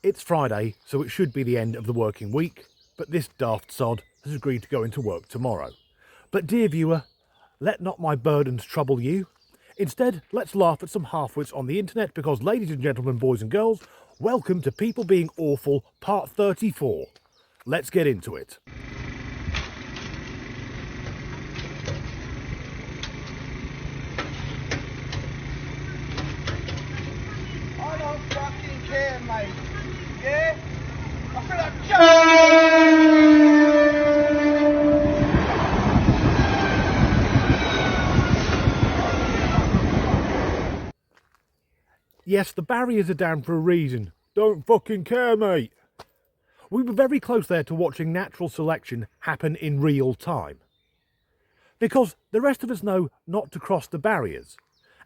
It's Friday, so it should be the end of the working week, but this daft sod has agreed to go into work tomorrow. But dear viewer, let not my burdens trouble you. Instead, let's laugh at some half-wits on the internet because, ladies and gentlemen, boys and girls, welcome to People Being Awful, part 34. Let's get into it. I don't fucking care, mate. Yeah? I feel like jumping. Yes, the barriers are down for a reason. Don't fucking care, mate. We were very close there to watching natural selection happen in real time. Because the rest of us know not to cross the barriers,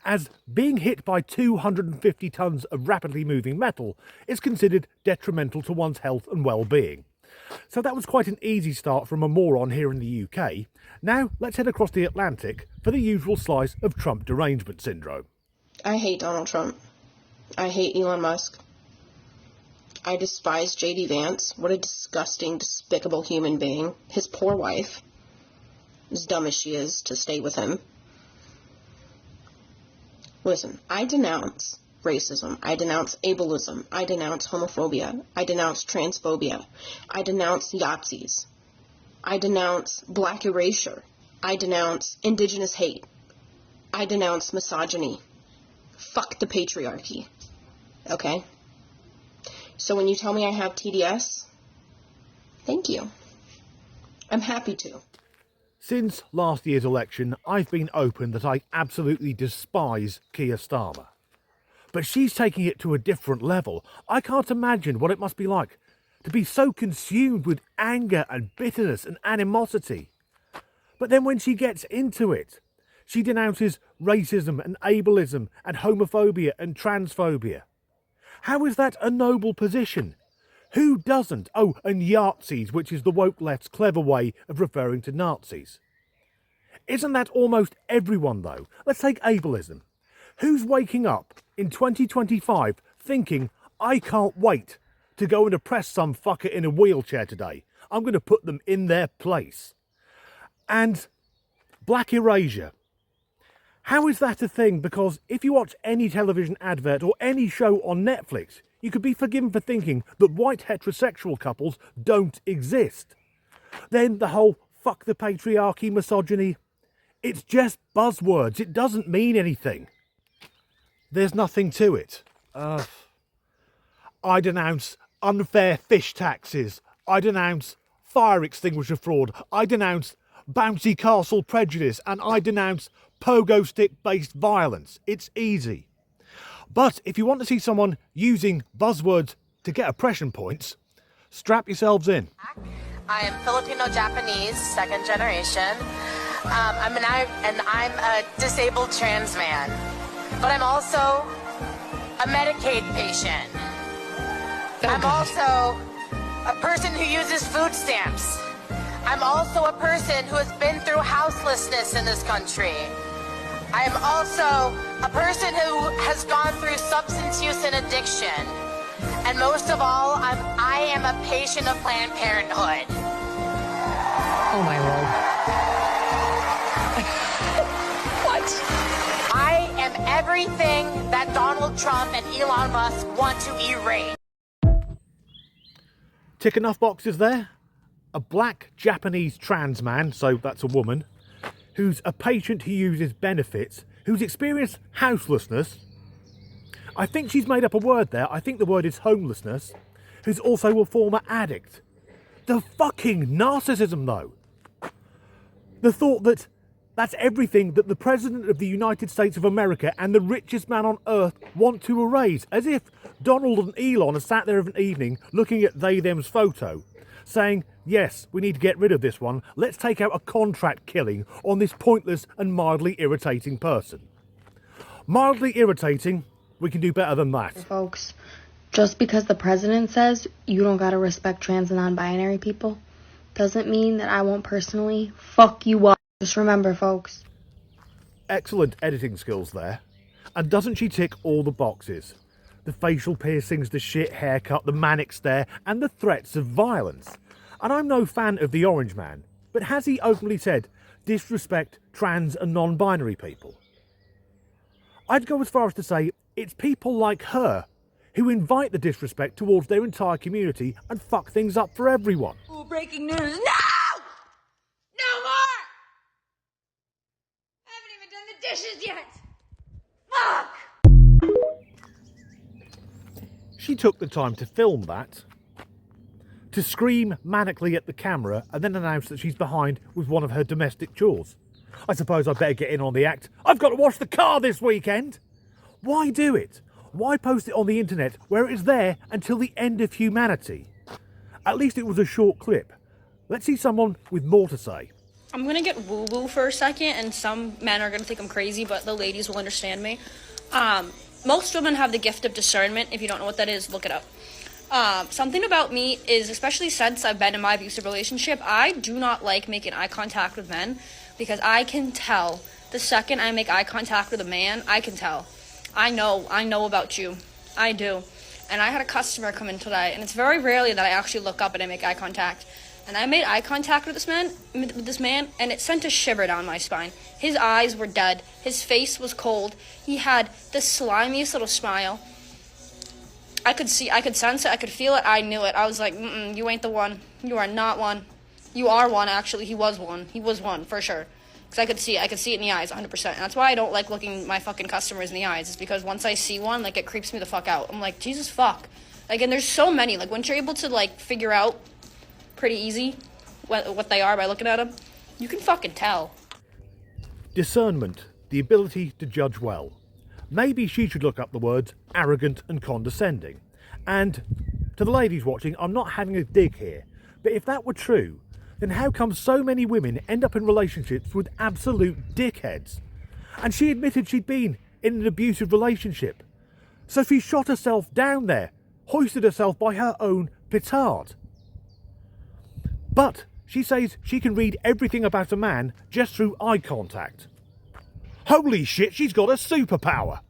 as being hit by 250 tons of rapidly moving metal is considered detrimental to one's health and well-being. So that was quite an easy start from a moron here in the UK. Now let's head across the Atlantic for the usual slice of Trump derangement syndrome. I hate Donald Trump. I hate Elon Musk. I despise J.D. Vance. What a disgusting, despicable human being. His poor wife, as dumb as she is to stay with him. Listen, I denounce racism. I denounce ableism. I denounce homophobia. I denounce transphobia. I denounce Yazis. I denounce black erasure. I denounce indigenous hate. I denounce misogyny. Fuck the patriarchy. Okay? So when you tell me I have TDS, thank you. I'm happy to. Since last year's election, I've been open that I absolutely despise Keir Starmer. But she's taking it to a different level. I can't imagine what it must be like to be so consumed with anger and bitterness and animosity. But then when she gets into it, she denounces racism and ableism and homophobia and transphobia. How is that a noble position? Who doesn't? Oh, and Yazis, which is the woke left's clever way of referring to Nazis. Isn't that almost everyone, though? Let's take ableism. Who's waking up in 2025 thinking, I can't wait to go and oppress some fucker in a wheelchair today? I'm going to put them in their place. And black erasure. How is that a thing? Because if you watch any television advert or any show on Netflix, you could be forgiven for thinking that white heterosexual couples don't exist. Then the whole fuck the patriarchy, misogyny, it's just buzzwords. It doesn't mean anything. There's nothing to it. I denounce unfair fish taxes. I denounce fire extinguisher fraud. I denounce bouncy castle prejudice. And I denounce pogo stick-based violence. It's easy. But if you want to see someone using buzzwords to get oppression points, strap yourselves in. I am Filipino-Japanese, second generation. I'm a disabled trans man. But I'm also a Medicaid patient. I'm also a person who uses food stamps. I'm also a person who has been through houselessness in this country. I am also a person who has gone through substance use and addiction. And most of all, I am a patient of Planned Parenthood. Oh my lord. What? I am everything that Donald Trump and Elon Musk want to erase. Tick enough boxes there? A black Japanese trans man, so that's a woman, who's a patient who uses benefits, who's experienced houselessness. I think she's made up a word there. I think the word is homelessness. Who's also a former addict. The fucking narcissism, though. The thought that that's everything that the President of the United States of America and the richest man on earth want to erase. As if Donald and Elon are sat there of an evening looking at they-them's photo, saying, yes, we need to get rid of this one. Let's take out a contract killing on this pointless and mildly irritating person. Mildly irritating, we can do better than that. Folks, just because the president says you don't gotta respect trans and non-binary people, doesn't mean that I won't personally fuck you up. Just remember, folks. Excellent editing skills there. And doesn't she tick all the boxes? The facial piercings, the shit haircut, the manic stare, and the threats of violence. And I'm no fan of the Orange Man, but has he openly said disrespect trans and non-binary people? I'd go as far as to say it's people like her who invite the disrespect towards their entire community and fuck things up for everyone. Ooh, breaking news. No! No more! I haven't even done the dishes yet. Fuck! She took the time to film that, to scream manically at the camera and then announce that she's behind with one of her domestic chores. I suppose I'd better get in on the act. I've got to wash the car this weekend! Why do it? Why post it on the internet where it is there until the end of humanity? At least it was a short clip. Let's see someone with more to say. I'm going to get woo-woo for a second, and some men are going to think I'm crazy, but the ladies will understand me. Most women have the gift of discernment. If you don't know what that is, look it up. Something about me is, especially since I've been in my abusive relationship, I do not like making eye contact with men because I can tell the second I make eye contact with a man, I can tell. I know about you. I do. And I had a customer come in today, and it's very rarely that I actually look up and I make eye contact. And I made eye contact with this man, and it sent a shiver down my spine. His eyes were dead. His face was cold. He had the slimiest little smile. I could sense it, I could feel it, I knew it. I was like, you ain't the one. You are not one. You are one, actually. He was one. He was one, for sure. Because I could see it in the eyes, 100%. And that's why I don't like looking my fucking customers in the eyes. It's because once I see one, like, it creeps me the fuck out. I'm like, Jesus fuck. Like, and there's so many. Like, once you're able to, like, figure out pretty easy what they are by looking at them, you can fucking tell. Discernment, the ability to judge well. Maybe she should look up the words arrogant and condescending. And to the ladies watching, I'm not having a dig here, but if that were true, then how come so many women end up in relationships with absolute dickheads? And she admitted she'd been in an abusive relationship. So she shot herself down there, hoisted herself by her own petard. But she says she can read everything about a man just through eye contact. Holy shit, she's got a superpower!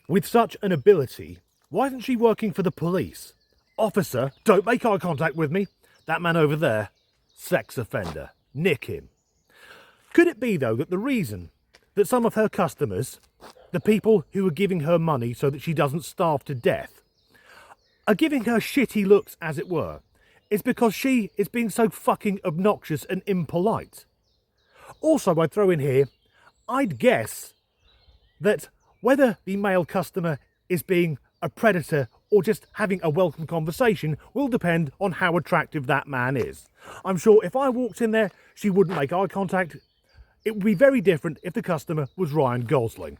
With such an ability, why isn't she working for the police? Officer, don't make eye contact with me. That man over there, sex offender. Nick him. Could it be, though, that the reason that some of her customers, the people who are giving her money so that she doesn't starve to death, are giving her shitty looks, as it were, is because she is being so fucking obnoxious and impolite? Also, I'd throw in here, I'd guess that whether the male customer is being a predator or just having a welcome conversation will depend on how attractive that man is. I'm sure if I walked in there, she wouldn't make eye contact. It would be very different if the customer was Ryan Gosling.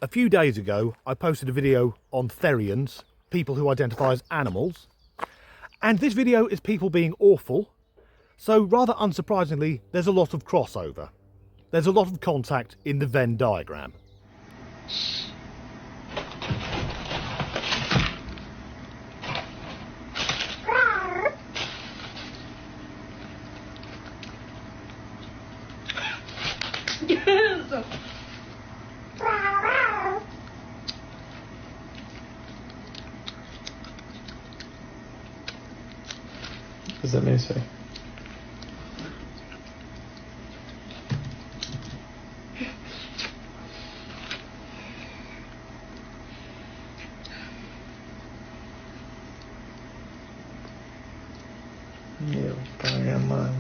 A few days ago, I posted a video on Therians, people who identify as animals. And this video is people being awful. So rather unsurprisingly, there's a lot of crossover. There's a lot of contact in the Venn diagram. What does that mean, say? Meu pai amado.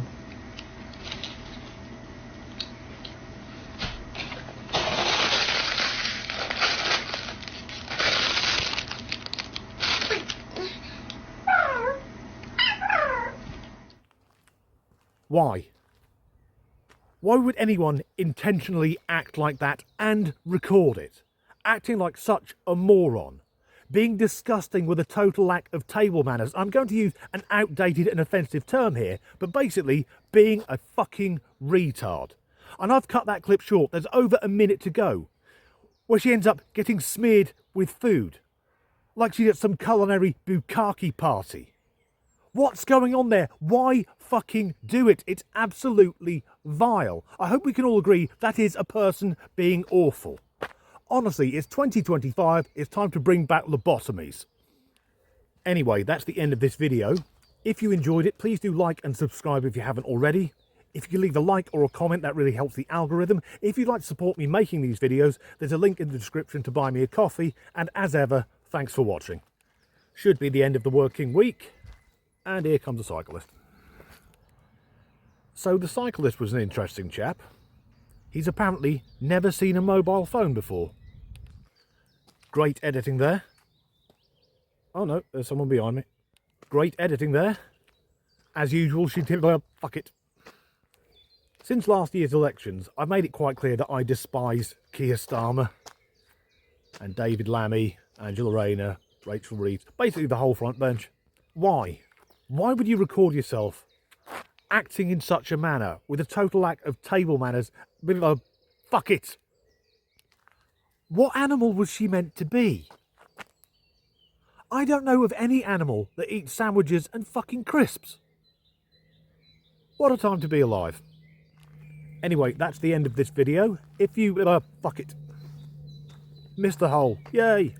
Why? Why would anyone intentionally act like that and record it? Acting like such a moron. Being disgusting with a total lack of table manners. I'm going to use an outdated and offensive term here, but basically being a fucking retard. And I've cut that clip short. There's over a minute to go, where she ends up getting smeared with food, like she's at some culinary bukkake party. What's going on there? Why fucking do it? It's absolutely vile. I hope we can all agree that is a person being awful. Honestly, it's 2025, it's time to bring back lobotomies. Anyway, that's the end of this video. If you enjoyed it, please do like and subscribe if you haven't already. If you can leave a like or a comment, that really helps the algorithm. If you'd like to support me making these videos, there's a link in the description to buy me a coffee. And as ever, thanks for watching. Should be the end of the working week. And here comes a cyclist. So the cyclist was an interesting chap. He's apparently never seen a mobile phone before. Great editing there. Oh no, there's someone behind me. Great editing there. As usual, she did, fuck it. Since last year's elections, I've made it quite clear that I despise Keir Starmer and David Lammy, Angela Rayner, Rachel Reeves, basically the whole front bench. Why? Why would you record yourself acting in such a manner with a total lack of table manners? Fuck it. What animal was she meant to be? I don't know of any animal that eats sandwiches and fucking crisps. What a time to be alive. Anyway, that's the end of this video. If you, fuck it. Missed the hole. Yay.